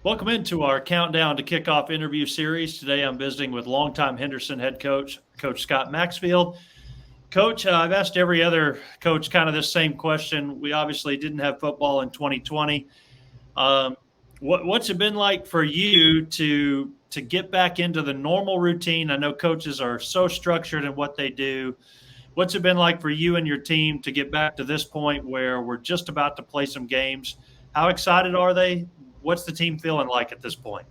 Welcome into our Countdown to Kickoff interview series. Today I'm visiting with longtime Henderson head coach, Coach Scott Maxfield. Coach, I've asked every other coach kind of this same question. We obviously didn't have football in 2020. What's it been like for you to get back into the normal routine? I know coaches are so structured in what they do. What's it been like for you and your team to get back to this point where we're just about to play some games? How excited are they? What's the team feeling like at this point?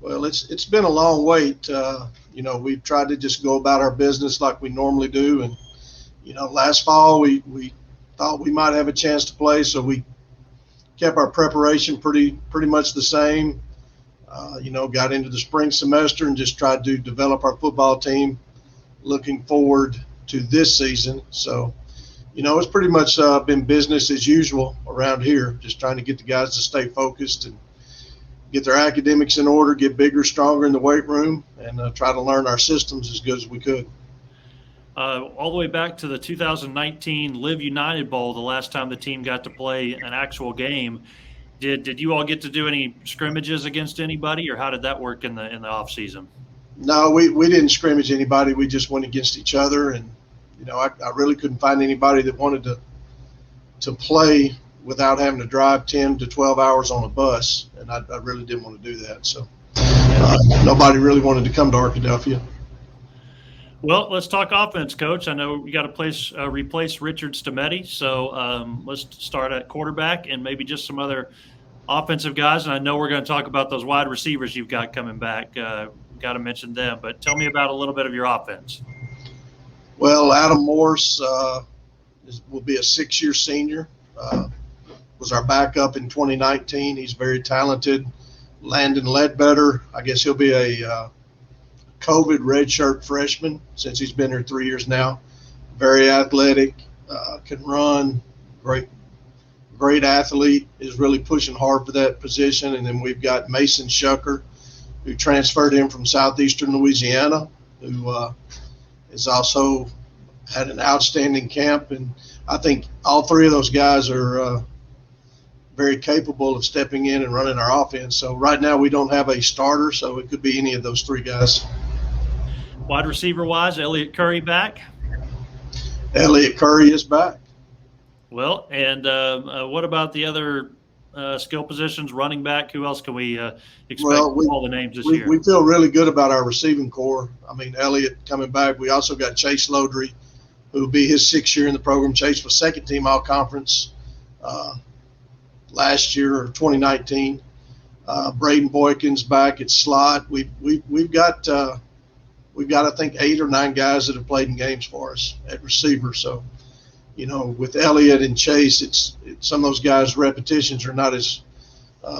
Well, it's been a long wait. We've tried to just go about our business like we normally do. And, last fall we thought we might have a chance to play, so we kept our preparation pretty much the same. Got into the spring semester and just tried to develop our football team looking forward to this season. So, it's pretty much been business as usual around here, just trying to get the guys to stay focused and get their academics in order, get bigger, stronger in the weight room, and try to learn our systems as good as we could. All the way back to the 2019 Live United Bowl, the last time the team got to play an actual game, did you all get to do any scrimmages against anybody, or how did that work in the off season? No, we didn't scrimmage anybody. We just went against each other, and I really couldn't find anybody that wanted to play without having to drive 10 to 12 hours on a bus, and I really didn't want to do that. So nobody really wanted to come to Arkadelphia. Well, let's talk offense, Coach. I know we got to replace Richard Stametti, so let's start at quarterback and maybe just some other offensive guys. And I know we're going to talk about those wide receivers you've got coming back. Got to mention them, but tell me about a little bit of your offense. Well, Adam Morse will be a 6-year senior. Was our backup in 2019. He's very talented. Landon Ledbetter, I guess he'll be a COVID redshirt freshman since he's been here 3 years now. Very athletic, can run, great athlete, is really pushing hard for that position. And then we've got Mason Shucker, who transferred in from southeastern Louisiana, who has also had an outstanding camp. And I think all three of those guys are very capable of stepping in and running our offense. So right now we don't have a starter, so it could be any of those three guys. Wide receiver-wise, Elliott Curry back? Elliott Curry is back. Well, and what about the other skill positions, running back? Who else can we expect all the names this year? We feel really good about our receiving core. I mean, Elliott coming back. We also got Chase Lodry, who will be his 6th year in the program. Chase was second-team All-Conference last year, or 2019. Braden Boykins back at slot. We've got I think 8 or 9 guys that have played in games for us at receiver. So, with Elliott and Chase, it's some of those guys' repetitions are not as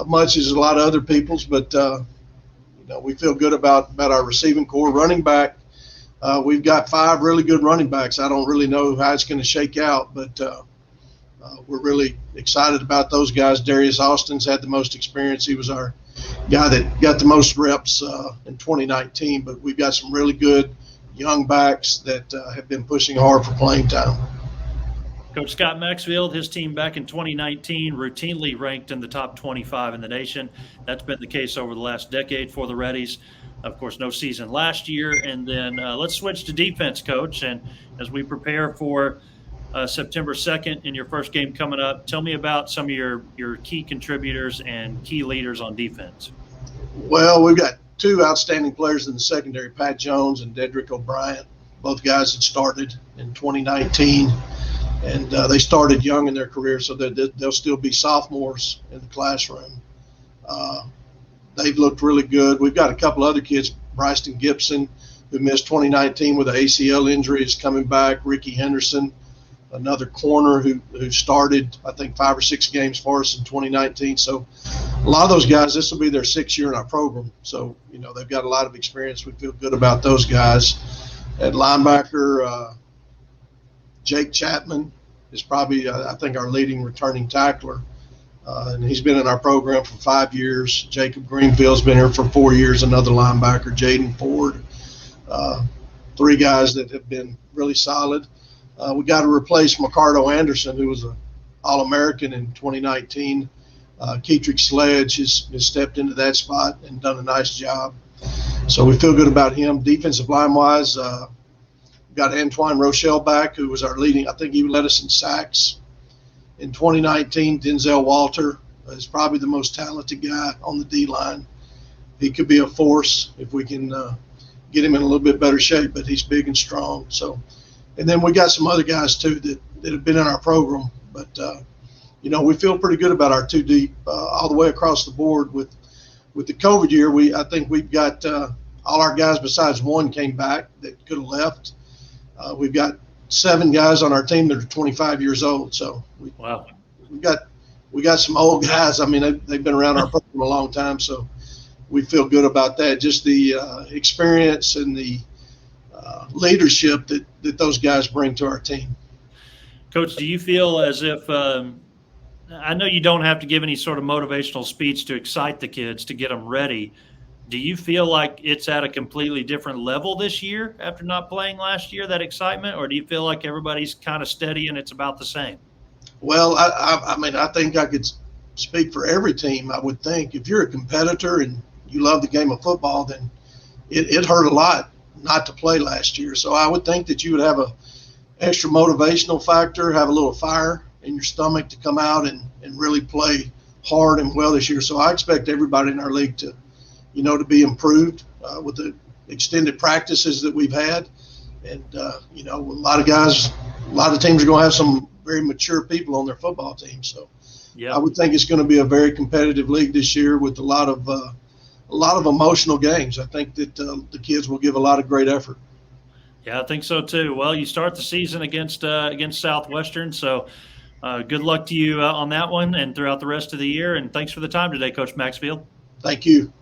much as a lot of other people's, but we feel good about our receiving core. Running back, we've got 5 really good running backs. I don't really know how it's going to shake out, but we're really excited about those guys. Darius Austin's had the most experience. He was our guy that got the most reps in 2019, but we've got some really good young backs that have been pushing hard for playing time. Coach Scott Maxfield, his team back in 2019 routinely ranked in the top 25 in the nation. That's been the case over the last decade for the Reddies. Of course, no season last year. And then let's switch to defense, Coach. And as we prepare for September 2nd in your first game coming up, tell me about some of your key contributors and key leaders on defense. Well, we've got 2 outstanding players in the secondary, Pat Jones and Dedrick O'Brien. Both guys had started in 2019, and they started young in their career, so they'll still be sophomores in the classroom. They've looked really good. We've got a couple other kids, Bryson Gibson, who missed 2019 with an ACL injury, is coming back. Ricky Henderson, another corner who started, I think, 5 or 6 games for us in 2019. So a lot of those guys, this will be their 6th year in our program. So, they've got a lot of experience. We feel good about those guys. At linebacker, Jake Chapman is probably, I think, our leading returning tackler. And he's been in our program for 5 years. Jacob Greenfield's been here for 4 years, another linebacker. Jaden Ford, 3 guys that have been really solid. We got to replace Ricardo Anderson, who was an All-American in 2019. Keetrick Sledge has stepped into that spot and done a nice job. So we feel good about him. Defensive line-wise, got Antoine Rochelle back, who was our leading. I think he led us in sacks in 2019. Denzel Walter is probably the most talented guy on the D-line. He could be a force if we can get him in a little bit better shape, but he's big and strong. So, and then we got some other guys too that have been in our program. But we feel pretty good about our 2 deep all the way across the board. With the COVID year, I think we've got all our guys besides one came back that could have left. We've got 7 guys on our team that are 25 years old. So we got some old guys. I mean, they've been around our program a long time. So we feel good about that. Just the experience and the leadership that those guys bring to our team. Coach, do you feel as if I know you don't have to give any sort of motivational speech to excite the kids to get them ready. Do you feel like it's at a completely different level this year after not playing last year, that excitement, or do you feel like everybody's kind of steady and it's about the same? Well, I mean, I think I could speak for every team. I would think if you're a competitor and you love the game of football, then it hurt a lot not to play last year. So I would think that you would have a extra motivational factor, have a little fire in your stomach to come out and really play hard and well this year. So I expect everybody in our league to be improved with the extended practices that we've had. And, a lot of guys, a lot of teams are going to have some very mature people on their football team. So yeah. I would think it's going to be a very competitive league this year with a lot of emotional games. I think that the kids will give a lot of great effort. Yeah, I think so too. Well, you start the season against Southwestern, so good luck to you on that one and throughout the rest of the year. And thanks for the time today, Coach Maxfield. Thank you.